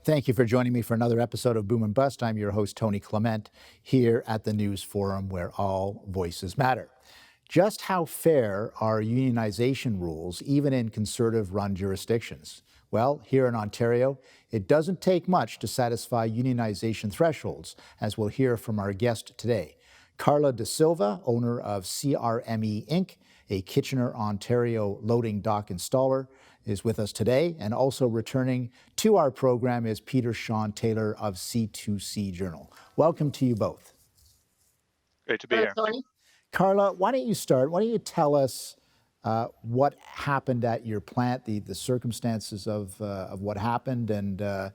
Thank you for joining me for another episode of Boom and Bust. I'm your host, Tony Clement, here at the News Forum where all voices matter. Just how fair are unionization rules, even in conservative-run jurisdictions? Well, here in Ontario, it doesn't take much to satisfy unionization thresholds, as we'll hear from our guest today. Carla De Silva, owner of CRME Inc., a Kitchener, Ontario loading dock installer, is with us today. And also returning to our program is Peter Sean Taylor of C2C Journal. Welcome to you both. Great to be Hello, here. Tony. Carla, why don't you start? Why don't you tell us what happened at your plant, the circumstances of what happened, and the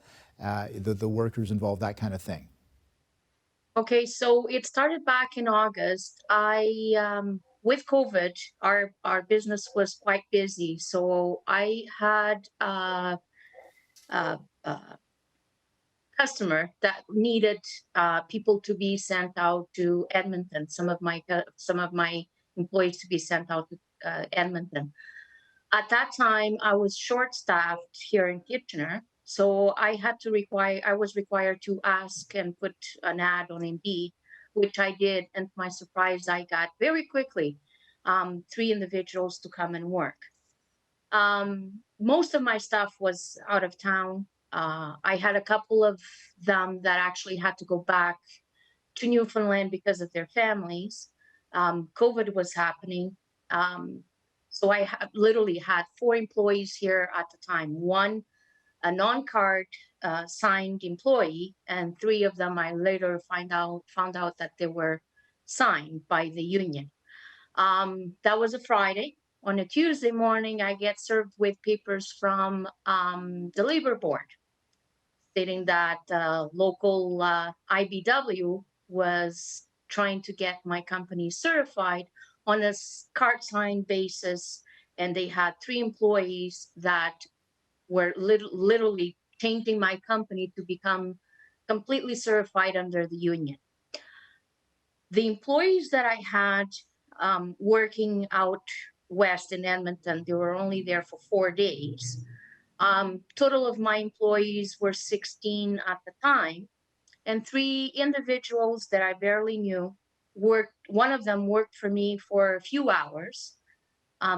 workers involved, that kind of thing? Okay, so it started back in August. With COVID, our business was quite busy, so I had a customer that needed people to be sent out to Edmonton. Some of my employees to be sent out to Edmonton. At that time, I was short-staffed here in Kitchener, so I was required to ask and put an ad on Indeed, which I did, and to my surprise, I got very quickly 3 individuals to come and work. Most of my staff was out of town. I had a couple of them that actually had to go back to Newfoundland because of their families. COVID was happening. So literally had 4 employees here at the time. One, a non-card signed employee, and 3 of them I later found out that they were signed by the union. That was a Friday. On a Tuesday morning, I get served with papers from the labor board stating that local IBW was trying to get my company certified on a card sign basis, and they had 3 employees that were literally changing my company to become completely certified under the union. The employees that I had working out west in Edmonton, they were only there for 4 days. Total of my employees were 16 at the time, and 3 individuals that I barely knew worked. One of them worked for me for a few hours,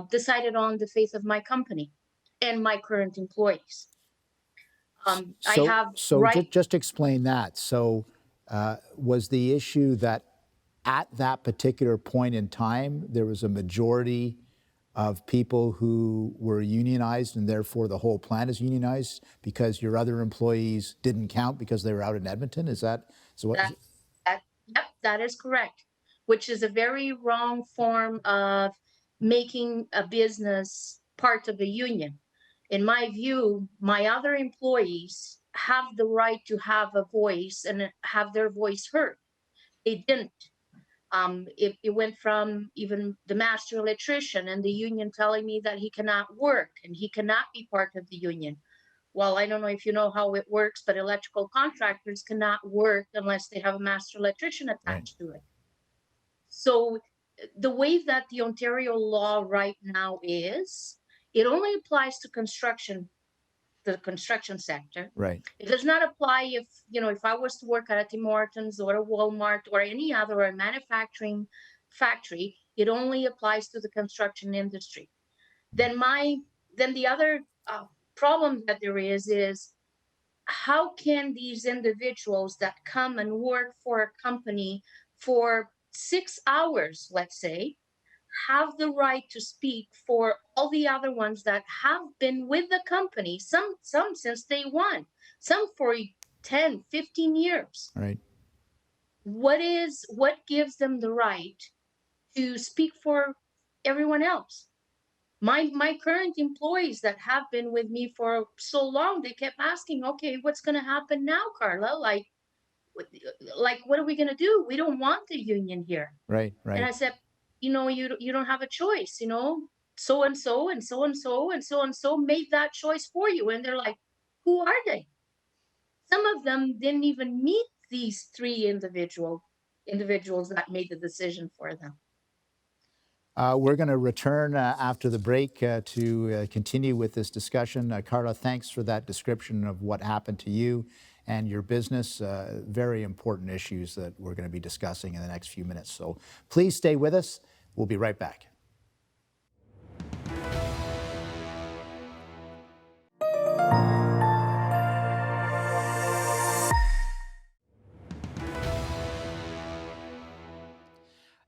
decided on the fate of my company and my current employees. I have right. Just explain that. So was the issue that at that particular point in time, there was a majority of people who were unionized and therefore the whole plant is unionized because your other employees didn't count because they were out in Edmonton? Is that so? Yep, that is correct, which is a very wrong form of making a business part of a union. In my view, my other employees have the right to have a voice and have their voice heard. They didn't. It went from even the master electrician and the union telling me that he cannot work and he cannot be part of the union. Well, I don't know if you know how it works, but electrical contractors cannot work unless they have a master electrician attached to it. So the way that the Ontario law right now is, it only applies to the construction sector. Right. It does not apply if I was to work at a Tim Hortons or a Walmart or any other or manufacturing factory. It only applies to the construction industry. Then the other problem that there is how can these individuals that come and work for a company for 6 hours, let's say, have the right to speak for all the other ones that have been with the company, some since day one, some for 10, 15 years. Right. What gives them the right to speak for everyone else? My current employees that have been with me for so long, they kept asking, okay, what's going to happen now, Carla? What are we going to do? We don't want the union here. Right. And I said, you don't have a choice, so and so and so and so and so and so made that choice for you. And they're like, who are they? Some of them didn't even meet these 3 individuals that made the decision for them. We're going to return after the break to continue with this discussion. Carla, thanks for that description of what happened to you and your business. Very important issues that we're going to be discussing in the next few minutes. So please stay with us. We'll be right back.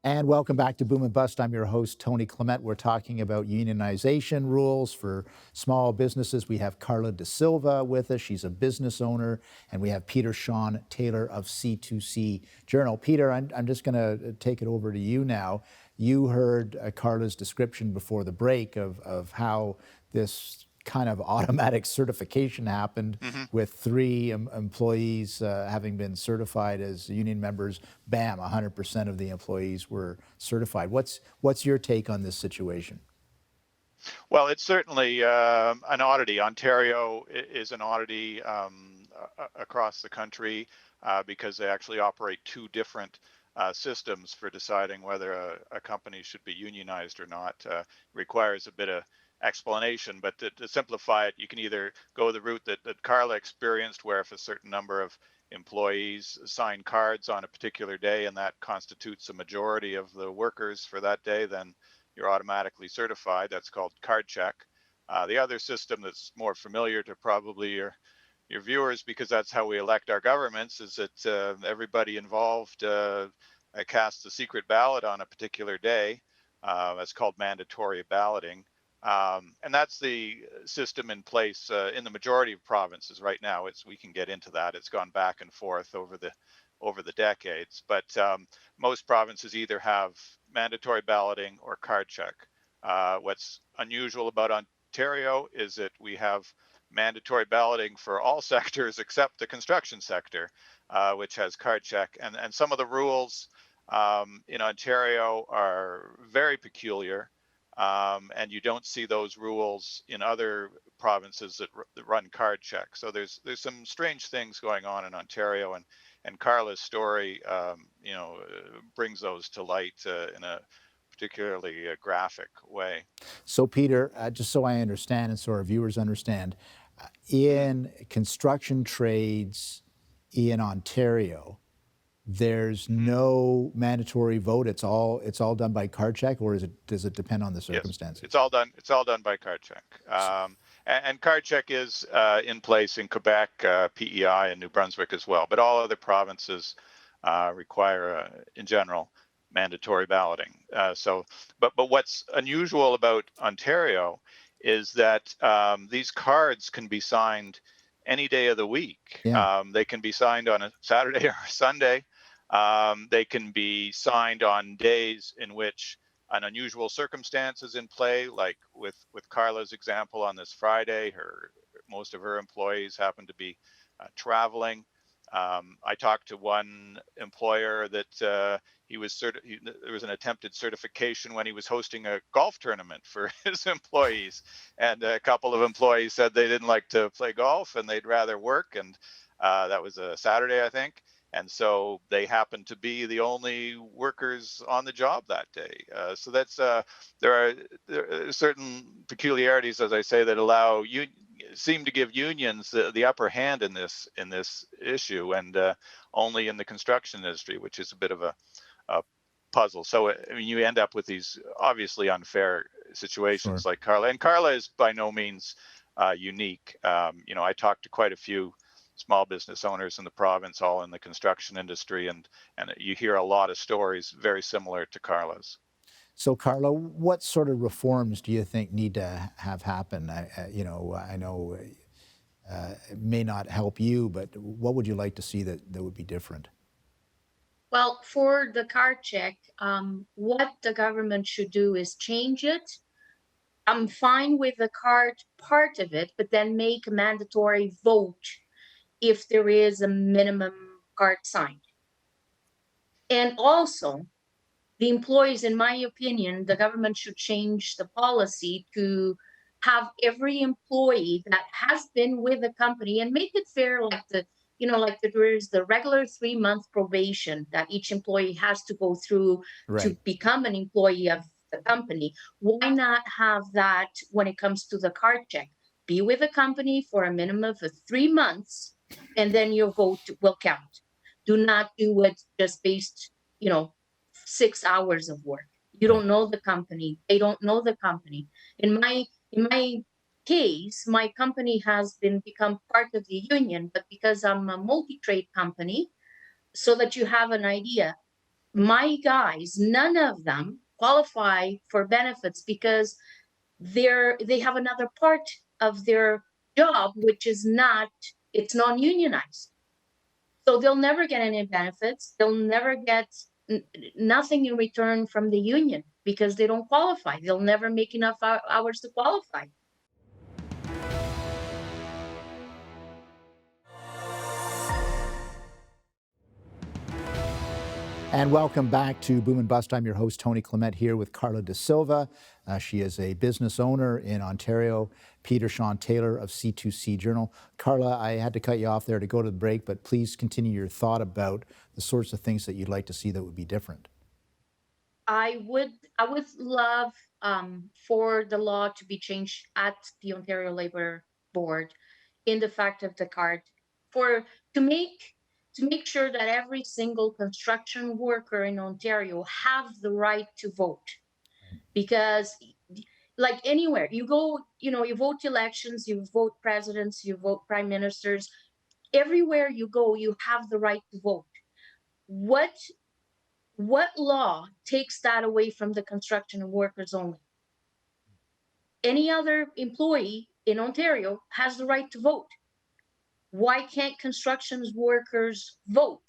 And welcome back to Boom and Bust. I'm your host, Tony Clement. We're talking about unionization rules for small businesses. We have Carla De Silva with us. She's a business owner. And we have Peter Sean Taylor of C2C Journal. Peter, I'm just going to take it over to you now. You heard Carla's description before the break of how this kind of automatic certification happened with 3 employees having been certified as union members. Bam, 100% of the employees were certified. What's your take on this situation? Well, it's certainly an oddity. Ontario is an oddity across the country because they actually operate 2 different systems for deciding whether a company should be unionized or not. Requires a bit of explanation, but to simplify it, you can either go the route that Carla experienced, where if a certain number of employees sign cards on a particular day and that constitutes a majority of the workers for that day, then you're automatically certified. That's called card check. The other system that's more familiar to probably your viewers, because that's how we elect our governments, is that everybody involved casts a secret ballot on a particular day. That's called mandatory balloting. And that's the system in place in the majority of provinces right now. We can get into that. It's gone back and forth over the decades, but most provinces either have mandatory balloting or card check. What's unusual about Ontario is that we have mandatory balloting for all sectors except the construction sector, which has card check. And some of the rules in Ontario are very peculiar. And you don't see those rules in other provinces that run card check. So there's some strange things going on in Ontario, and Carla's story, brings those to light in a particularly graphic way. So, Peter, just so I understand and so our viewers understand, in construction trades in Ontario, there's no mandatory vote. It's all done by card check, or does it depend on the circumstances? Yes, it's all done by card check. And card check is in place in Quebec, PEI, and New Brunswick as well. But all other provinces require, in general, mandatory balloting. But what's unusual about Ontario is that these cards can be signed any day of the week. Yeah. They can be signed on a Saturday or a Sunday. They can be signed on days in which an unusual circumstance is in play, like with Carla's example on this Friday. Most of her employees happen to be traveling. I talked to one employer that there was an attempted certification when he was hosting a golf tournament for his employees, and a couple of employees said they didn't like to play golf and they'd rather work, and that was a Saturday, I think. And so they happened to be the only workers on the job that day. So that's there are certain peculiarities, as I say, that seem to give unions the upper hand in this issue, and only in the construction industry, which is a bit of a puzzle. So I mean, you end up with these obviously unfair situations. Sure. Like Carla, and Carla is by no means unique. I talked to quite a few small business owners in the province, all in the construction industry, and you hear a lot of stories very similar to Carla's. So, Carla, what sort of reforms do you think need to have happen? I know it may not help you, but what would you like to see that would be different? Well, for the card check, what the government should do is change it. I'm fine with the card part of it, but then make a mandatory vote if there is a minimum card signed. And also, the employees, in my opinion, the government should change the policy to have every employee that has been with the company and make it fair, like there is the regular 3-month probation that each employee has to go through to become an employee of the company. Why not have that when it comes to the card check? Be with the company for a minimum of 3 months, and then your vote will count. Do not do it just based, 6 hours of work. You Right. don't know the company. They don't know the company. In my case, my company has become part of the union, but because I'm a multi-trade company, so that you have an idea, my guys, none of them qualify for benefits because they have another part of their job which is not it's non-unionized. So they'll never get any benefits. They'll never get nothing in return from the union because they don't qualify. They'll never make enough hours to qualify. And welcome back to Boom and Bust. I'm your host, Tony Clement, here with Carla De Silva. She is a business owner in Ontario. Peter Sean Taylor of C2C Journal. Carla, I had to cut you off there to go to the break, but please continue your thought about the sorts of things that you'd like to see that would be different. I would love for the law to be changed at the Ontario Labor Board in the fact of the card for to make sure that every single construction worker in Ontario have the right to vote. Because like anywhere you go, you vote elections, you vote presidents, you vote prime ministers. Everywhere you go, you have the right to vote. What what law takes that away from the construction workers only? Any other employee in Ontario has the right to vote. Why can't construction workers vote?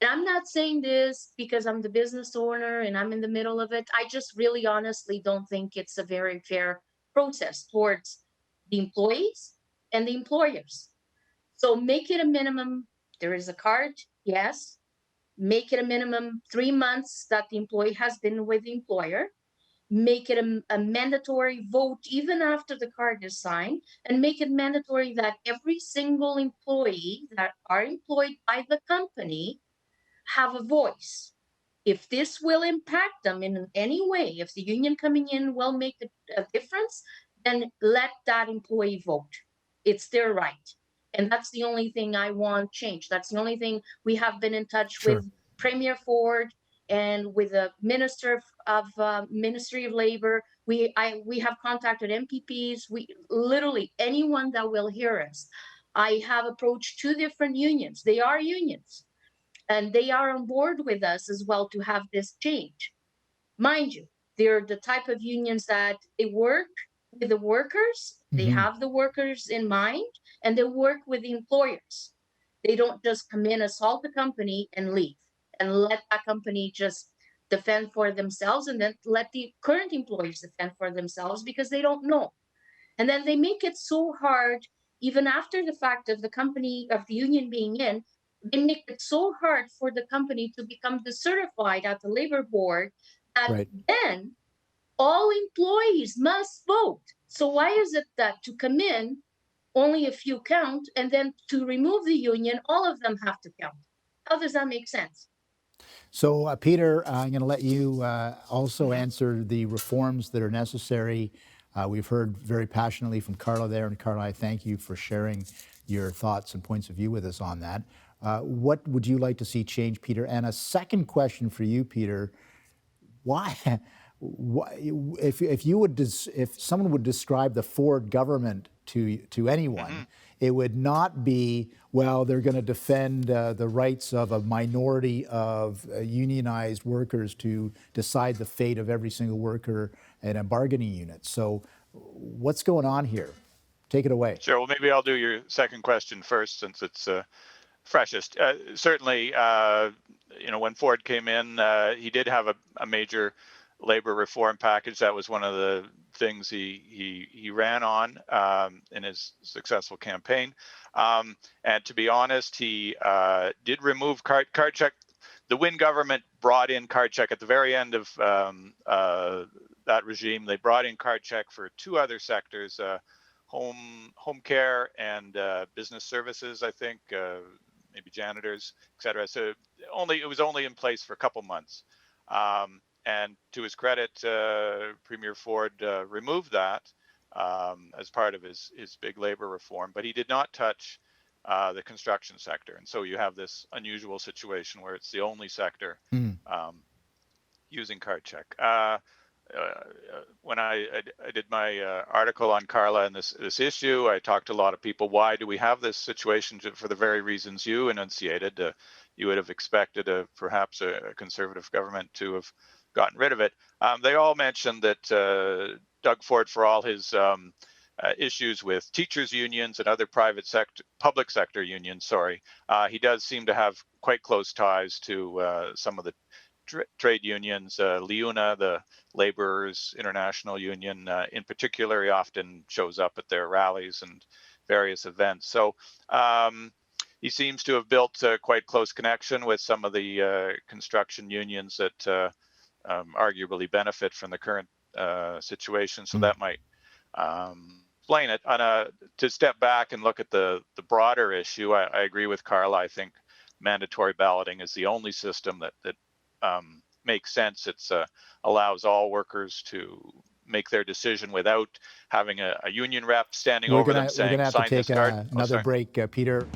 And I'm not saying this because I'm the business owner and I'm in the middle of it. I just really honestly don't think it's a very fair process towards the employees and the employers. So make it a minimum. There is a card, yes. Make it a minimum 3 months that the employee has been with the employer. Make it a mandatory vote even after the card is signed, and make it mandatory that every single employee that are employed by the company have a voice. If this will impact them in any way, if the union coming in will make a difference, then let that employee vote. It's their right. And that's the only thing I want changed. That's the only thing. We have been in touch Sure. with Premier Ford and with the Minister of Ministry of Labor. We have contacted MPPs. We literally anyone that will hear us. I have approached 2 different unions. They are unions, and they are on board with us as well to have this change. Mind you, they're the type of unions that they work with the workers, they have the workers in mind, and they work with the employers. They don't just come in, assault the company, and leave, and let that company just defend for themselves, and then let the current employees defend for themselves because they don't know. And then they make it so hard, even after the fact of the company, of the union being in, they make it so hard for the company to become decertified at the labor board that Right. then all employees must vote. So why is it that to come in, only a few count, and then to remove the union, all of them have to count? How does that make sense? So, Peter, I'm going to let you also answer the reforms that are necessary. We've heard very passionately from Carla there, and Carla, I thank you for sharing your thoughts and points of view with us on that. What would you like to see change, Peter? And a second question for you, Peter: why, if someone would describe the Ford government to anyone, it would not be, well, they're going to defend the rights of a minority of unionized workers to decide the fate of every single worker in a bargaining unit. So what's going on here? Take it away. Sure. Well, maybe I'll do your second question first, since it's freshest. Certainly, when Ford came in, he did have a major labor reform package. That was one of the things he ran on in his successful campaign. And to be honest, he did remove card check. The Wynne government brought in card check at the very end of that regime. They brought in card check for 2 other sectors, home care and business services, I think, maybe janitors, et cetera. So it was only in place for a couple months. And to his credit, Premier Ford removed that as part of his big labor reform, but he did not touch the construction sector. And so you have this unusual situation where it's the only sector using card check. When I did my article on Carla and this issue, I talked to a lot of people. Why do we have this situation? For the very reasons you enunciated. You would have expected perhaps a conservative government to have gotten rid of it. They all mentioned that Doug Ford, for all his issues with teachers unions and other public sector unions, he does seem to have quite close ties to some of the trade unions. LIUNA, the Laborers International Union, in particular, he often shows up at their rallies and various events. So he seems to have built a quite close connection with some of the construction unions that arguably benefit from the current situation. So that might explain it. To step back and look at the broader issue, I agree with Carla. I think mandatory balloting is the only system that makes sense. It allows all workers to make their decision without having a union rep standing over them saying, we're gonna have sign to take this card. another break, Peter.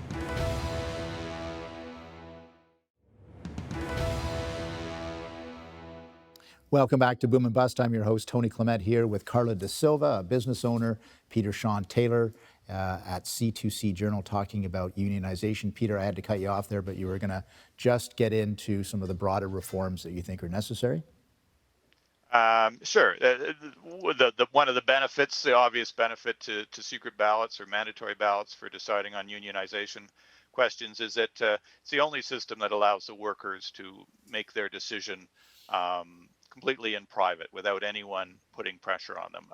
Welcome back to Boom and Bust. I'm your host, Tony Clement, here with Carla De Silva, a business owner, Peter Sean Taylor at C2C Journal, talking about unionization. Peter, I had to cut you off there, but you were going to just get into some of the broader reforms that you think are necessary. Sure. One of the benefits, the obvious benefit to secret ballots or mandatory ballots for deciding on unionization questions is that it's the only system that allows the workers to make their decision completely in private without anyone putting pressure on them.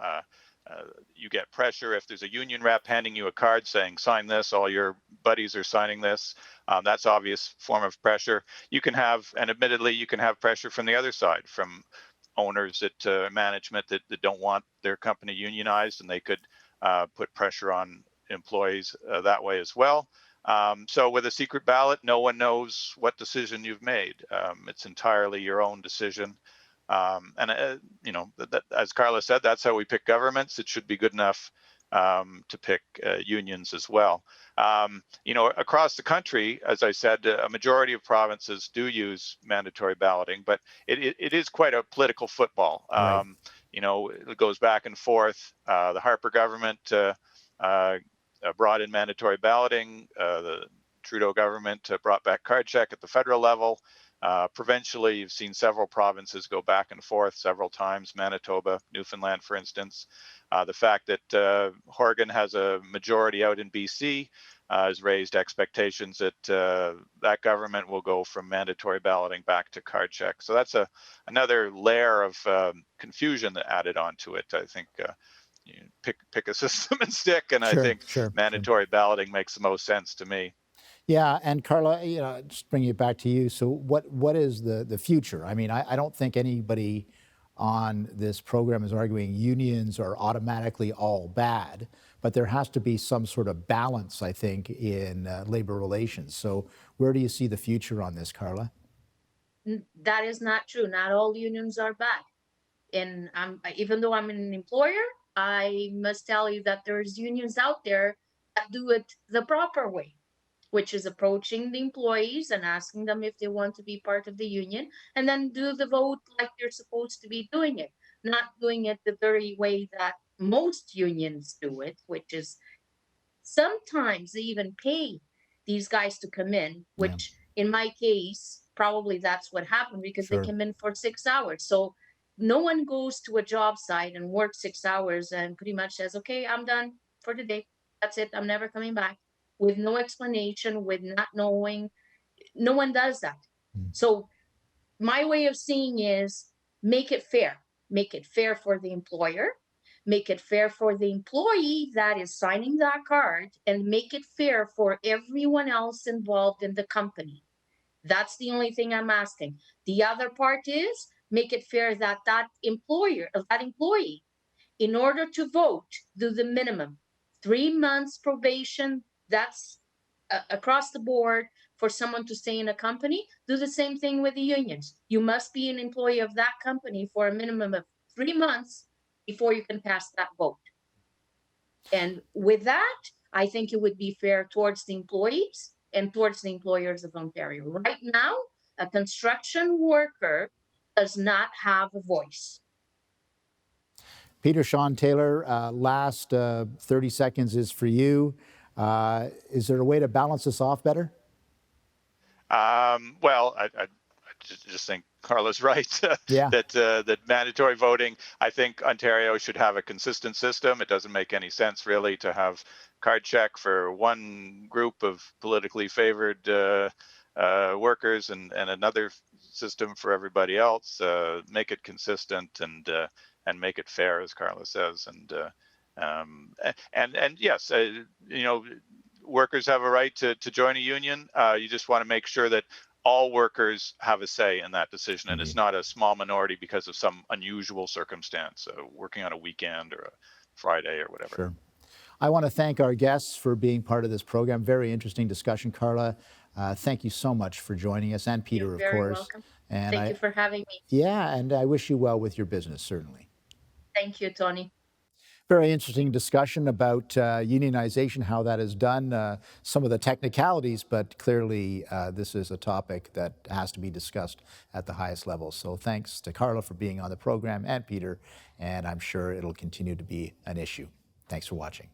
You get pressure if there's a union rep handing you a card saying, sign this, all your buddies are signing this. That's obvious form of pressure. You can have, and admittedly, you can have pressure from the other side, from owners at management that don't want their company unionized, and they could put pressure on employees that way as well. So with a secret ballot, no one knows what decision you've made. It's entirely your own decision. As Carla said, that's how we pick governments. It should be good enough to pick unions as well. Across the country, as I said, a majority of provinces do use mandatory balloting, but it is quite a political football. Right. It goes back and forth. The Harper government brought in mandatory balloting. The Trudeau government brought back card check at the federal level. Provincially, you've seen several provinces go back and forth several times, Manitoba, Newfoundland, for instance. The fact that Horgan has a majority out in BC has raised expectations that that government will go from mandatory balloting back to card check. So that's another layer of confusion that added onto it. I think pick a system and stick, and Sure, I think sure. mandatory balloting makes the most sense to me. Yeah, and Carla, just bringing it back to you. So what is the future? I mean, I don't think anybody on this program is arguing unions are automatically all bad, but there has to be some sort of balance, I think, in labor relations. So where do you see the future on this, Carla? That is not true. Not all unions are bad. And even though I'm an employer, I must tell you that there's unions out there that do it the proper way, which is approaching the employees and asking them if they want to be part of the union, and then do the vote like they're supposed to be doing it, not doing it the very way that most unions do it, which is sometimes they even pay these guys to come in, which in my case, probably that's what happened because they came in for 6 hours. So no one goes to a job site and works 6 hours and pretty much says, okay, I'm done for the day. That's it. I'm never coming back, with no explanation, with not knowing. No one does that. So my way of seeing is make it fair. Make it fair for the employer, make it fair for the employee that is signing that card, and make it fair for everyone else involved in the company. That's the only thing I'm asking. The other part is make it fair that that employee, in order to vote, do the minimum 3 months probation. That's across the board for someone to stay in a company, do the same thing with the unions. You must be an employee of that company for a minimum of 3 months before you can pass that vote. And with that, I think it would be fair towards the employees and towards the employers of Ontario. Right now, a construction worker does not have a voice. Peter, Sean Taylor, last 30 seconds is for you. Is there a way to balance this off better? Well, I just think Carla's right Yeah. that mandatory voting. I think Ontario should have a consistent system. It doesn't make any sense really to have card check for one group of politically favored workers and another system for everybody else. Make it consistent and make it fair, as Carla says. And yes, you know, workers have a right to join a union. You just want to make sure that all workers have a say in that decision, and it's not a small minority because of some unusual circumstance, working on a weekend or a Friday or whatever. Sure. I want to thank our guests for being part of this program. Very interesting discussion, Carla. Thank you so much for joining us, and Peter, You're of very course. welcome. And Thank you for having me. Yeah, and I wish you well with your business, certainly. Thank you, Tony. Very interesting discussion about unionization, how that is done, some of the technicalities, but clearly this is a topic that has to be discussed at the highest level. So thanks to Carla for being on the program, and Peter, and I'm sure it'll continue to be an issue. Thanks for watching.